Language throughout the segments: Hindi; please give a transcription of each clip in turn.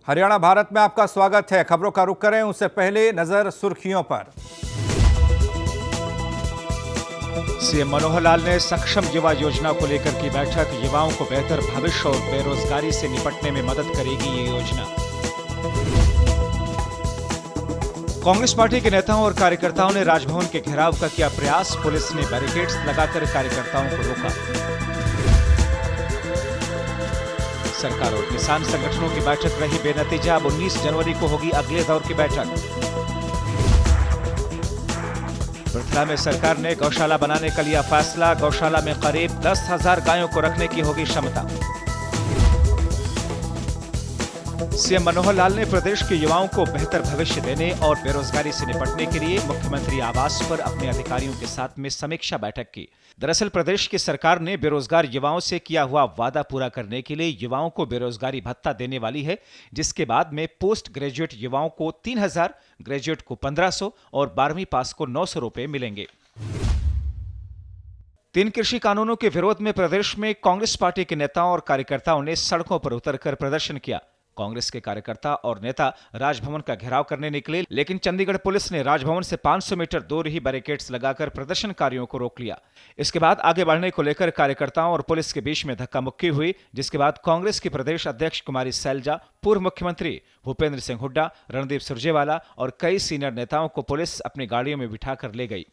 हरियाणा भारत में आपका स्वागत है। खबरों का रुख करें उससे पहले नजर सुर्खियों पर। सीएम मनोहर लाल ने सक्षम युवा योजना को लेकर की बैठक। युवाओं को बेहतर भविष्य और बेरोजगारी से निपटने में मदद करेगी ये योजना। कांग्रेस पार्टी के नेताओं और कार्यकर्ताओं ने राजभवन के घेराव का किया प्रयास। पुलिस ने बैरिकेड्स लगाकर कार्यकर्ताओं को रोका। सरकार और किसान संगठनों की बैठक रही बेनतीजा। अब 19 जनवरी को होगी अगले दौर की बैठक। पृथला में सरकार ने गौशाला बनाने का लिया फैसला। गौशाला में करीब 10,000 गायों को रखने की होगी क्षमता। सीएम मनोहर लाल ने प्रदेश के युवाओं को बेहतर भविष्य देने और बेरोजगारी से निपटने के लिए मुख्यमंत्री आवास पर अपने अधिकारियों के साथ में समीक्षा बैठक की। दरअसल प्रदेश की सरकार ने बेरोजगार युवाओं से किया हुआ वादा पूरा करने के लिए युवाओं को बेरोजगारी भत्ता देने वाली है, जिसके बाद में पोस्ट ग्रेजुएट युवाओं को 3,000, ग्रेजुएट को 1,500 और 12वीं पास को 900 रुपए मिलेंगे। 3 कृषि कानूनों के विरोध में प्रदेश में कांग्रेस पार्टी के नेताओं और कार्यकर्ताओं ने सड़कों पर उतरकर प्रदर्शन किया। कांग्रेस के कार्यकर्ता और नेता राजभवन का घेराव करने निकले, लेकिन चंडीगढ़ पुलिस ने राजभवन से 500 मीटर दूर ही बैरिकेड्स लगाकर प्रदर्शनकारियों को रोक लिया। इसके बाद आगे बढ़ने को लेकर कार्यकर्ताओं और पुलिस के बीच में धक्का मुक्की हुई, जिसके बाद कांग्रेस की प्रदेश अध्यक्ष कुमारी सैलजा, पूर्व मुख्यमंत्री भूपेंद्र सिंह हुड्डा, रणदीप सुरजेवाला और कई सीनियर नेताओं को पुलिस अपनी गाड़ियों में बिठाकर ले गई।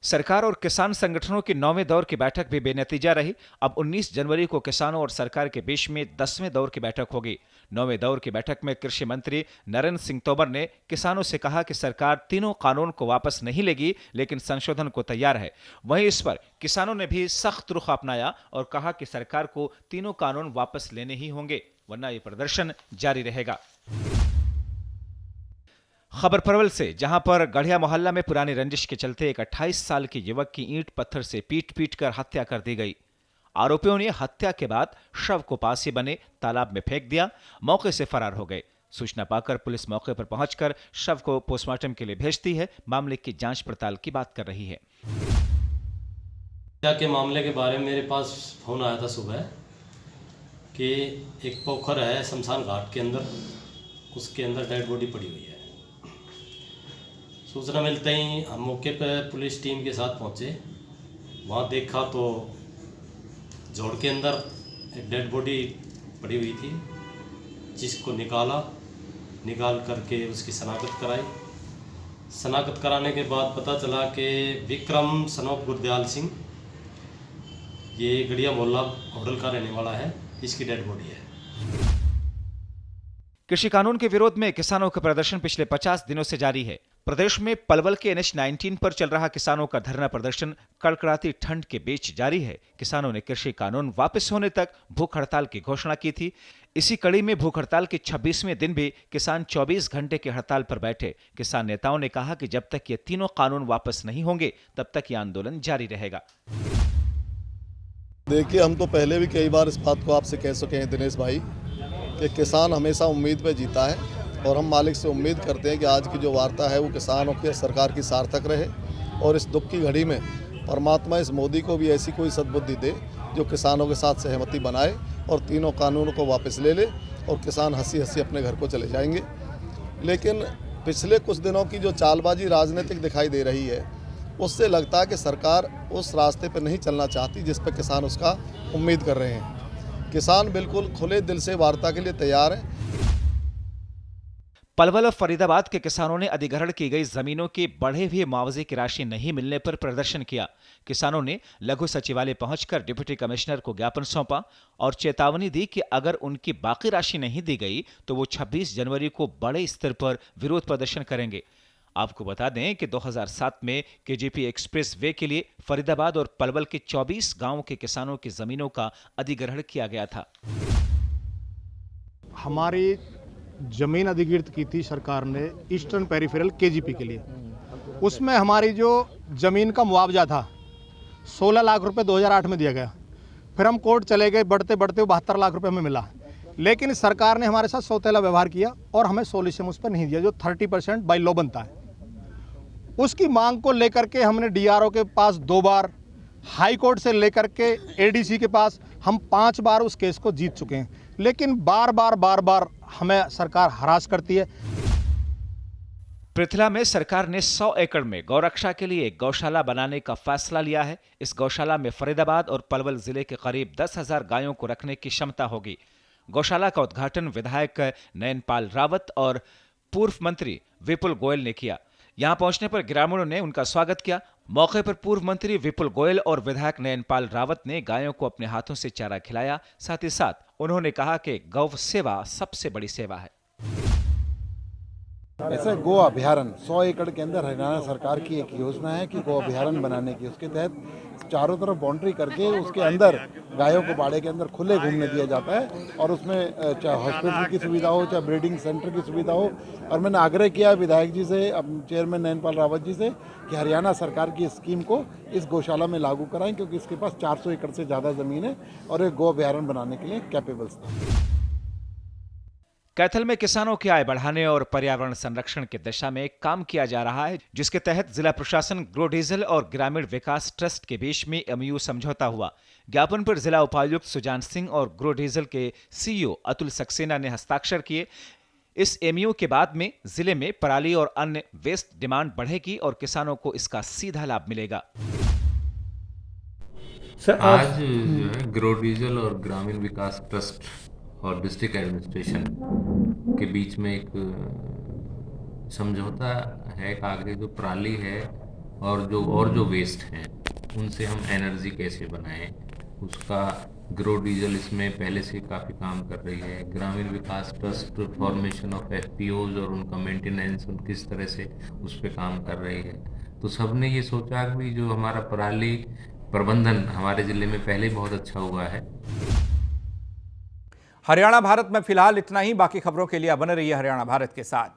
सरकार और किसान संगठनों की 9वें दौर की बैठक भी बेनतीजा रही। अब 19 जनवरी को किसानों और सरकार के बीच में 10वें दौर की बैठक होगी। 9वें दौर की बैठक में कृषि मंत्री नरेंद्र सिंह तोमर ने किसानों से कहा कि सरकार तीनों कानून को वापस नहीं लेगी, लेकिन संशोधन को तैयार है। वहीं इस पर किसानों ने भी सख्त रुख अपनाया और कहा कि सरकार को तीनों कानून वापस लेने ही होंगे, वरना ये प्रदर्शन जारी रहेगा। खबर परवल से, जहां पर गढ़िया मोहल्ला में पुरानी रंजिश के चलते एक 28 साल के युवक की ईंट पत्थर से पीट कर हत्या कर दी गई। आरोपियों ने हत्या के बाद शव को पास ही बने तालाब में फेंक दिया, मौके से फरार हो गए। सूचना पाकर पुलिस मौके पर पहुंचकर शव को पोस्टमार्टम के लिए भेजती है। मामले की जांच पड़ताल की बात कर रही है। के मामले के बारे में मेरे पास फोन आया था सुबह कि एक पोखर है शमशान घाट के अंदर, उसके अंदर डेड बॉडी पड़ी हुई है। सूचना मिलते ही हम मौके पर पुलिस टीम के साथ पहुंचे। वहां देखा तो जोड़ के अंदर एक डेड बॉडी पड़ी हुई थी, जिसको निकाल करके उसकी शनाख्त कराई। शनाख्त कराने के बाद पता चला कि विक्रम सनोप गुरदयाल सिंह, ये गढ़िया मोहल्ला होटल का रहने वाला है, इसकी डेड बॉडी है। कृषि कानून के विरोध में किसानों का प्रदर्शन पिछले 50 दिनों से जारी है। प्रदेश में पलवल के NH 19 पर चल रहा किसानों का धरना प्रदर्शन कड़कड़ाती ठंड के बीच जारी है। किसानों ने कृषि कानून वापस होने तक भूख हड़ताल की घोषणा की थी। इसी कड़ी में भूख हड़ताल के 26वें दिन भी किसान 24 घंटे की हड़ताल पर बैठे। किसान नेताओं ने कहा कि जब तक ये तीनों कानून वापस नहीं होंगे, तब तक ये आंदोलन जारी रहेगा। देखिए, हम तो पहले भी कई बार इस बात को आपसे कह चुके हैं दिनेश भाई, कि किसान हमेशा उम्मीद पे जीता है और हम मालिक से उम्मीद करते हैं कि आज की जो वार्ता है वो किसानों की सरकार की सार्थक रहे और इस दुख की घड़ी में परमात्मा इस मोदी को भी ऐसी कोई सद्बुद्धि दे जो किसानों के साथ सहमति बनाए और तीनों कानूनों को वापस ले ले और किसान हंसी हंसी अपने घर को चले जाएंगे। लेकिन पिछले कुछ दिनों की जो चालबाजी राजनीतिक दिखाई दे रही है, उससे लगता है कि सरकार उस रास्ते पर नहीं चलना चाहती जिस पर किसान उसका उम्मीद कर रहे हैं। किसान बिल्कुल खुले दिल से वार्ता के लिए तैयार है। पलवल और फरीदाबाद के किसानों ने अधिग्रहण की गई जमीनों के बढ़े हुए मुआवजे की राशि नहीं मिलने पर प्रदर्शन किया। किसानों ने लघु सचिवालय पहुंचकर डिप्टी कमिश्नर को ज्ञापन सौंपा और चेतावनी दी कि अगर उनकी बाकी राशि नहीं दी गई तो वो 26 जनवरी को बड़े स्तर पर विरोध प्रदर्शन करेंगे। आपको बता दें कि 2007 में KGP एक्सप्रेस वे के लिए फरीदाबाद और पलवल के 24 गांवों के किसानों की जमीनों का अधिग्रहण किया गया था। हमारी जमीन अधिग्रहित की थी सरकार ने ईस्टर्न पेरिफेरल KGP के लिए। उसमें हमारी जो जमीन का मुआवजा था 16 लाख रुपए 2008 में दिया गया। फिर हम कोर्ट चले गए, बढ़ते बढ़ते 72 लाख रुपए हमें मिला। लेकिन सरकार ने हमारे साथ सौतेला व्यवहार किया और हमें सोल्यूशन उस पर नहीं दिया, जो 30% बाय लॉ बनता है। उसकी मांग को लेकर के हमने DRO के पास 2 बार, हाई कोर्ट से लेकर के एडीसी के पास हम 5 बार उस केस को जीत चुके हैं, लेकिन बार बार हमें सरकार हरास करती है। पृथला में सरकार ने 100 एकड़ में गौरक्षा के लिए एक गौशाला बनाने का फैसला लिया है। इस गौशाला में फरीदाबाद और पलवल जिले के करीब 10,000 गायों को रखने की क्षमता होगी। गौशाला का उद्घाटन विधायक नयनपाल रावत और पूर्व मंत्री विपुल गोयल ने किया। यहां पहुंचने पर ग्रामीणों ने उनका स्वागत किया। मौके पर पूर्व मंत्री विपुल गोयल और विधायक नयनपाल रावत ने गायों को अपने हाथों से चारा खिलाया। साथ ही साथ उन्होंने कहा कि गौ सेवा सबसे बड़ी सेवा है। ऐसे गो अभयारण्य 100 एकड़ के अंदर हरियाणा सरकार की एक योजना है कि गो अभयारण्य बनाने की। उसके तहत चारों तरफ बाउंड्री करके उसके अंदर गायों को बाड़े के अंदर खुले घूमने दिया जाता है और उसमें चाहे हॉस्पिटल की सुविधा हो, चाहे ब्रीडिंग सेंटर की सुविधा हो। और मैंने आग्रह किया विधायक जी से, चेयरमैन नयनपाल रावत जी से, कि हरियाणा सरकार की स्कीम को इस गौशाला में लागू कराएं, क्योंकि इसके पास 400 एकड़ से ज़्यादा ज़मीन है और एक गो अभयारण्य बनाने के लिए कैपेबल था। कैथल में किसानों की आय बढ़ाने और पर्यावरण संरक्षण की दिशा में काम किया जा रहा है, जिसके तहत जिला प्रशासन, ग्रो डीजल और ग्रामीण विकास ट्रस्ट के बीच में MOU समझौता हुआ। ज्ञापन पर जिला उपायुक्त सुजान सिंह और ग्रो डीजल के CEO अतुल सक्सेना ने हस्ताक्षर किए। इस MOU के बाद में जिले में पराली और अन्य वेस्ट डिमांड बढ़ेगी और किसानों को इसका सीधा लाभ मिलेगा। आज जो है ग्रो डीजल और ग्रामीण विकास ट्रस्ट और डिस्ट्रिक्ट एडमिनिस्ट्रेशन के बीच में एक समझौता है कागज, जो पराली है और जो वेस्ट हैं उनसे हम एनर्जी कैसे बनाएं, उसका ग्रो डीजल इसमें पहले से काफ़ी काम कर रही है। ग्रामीण विकास ट्रस्ट फॉर्मेशन ऑफ FPOs और उनका मेंटेनेंस किस तरह से उस पर काम कर रही है। तो सबने ये सोचा कि जो हमारा पराली प्रबंधन हमारे ज़िले में पहले बहुत अच्छा हुआ है। हरियाणा भारत में फिलहाल इतना ही। बाकी खबरों के लिए बने रहिए हरियाणा भारत के साथ।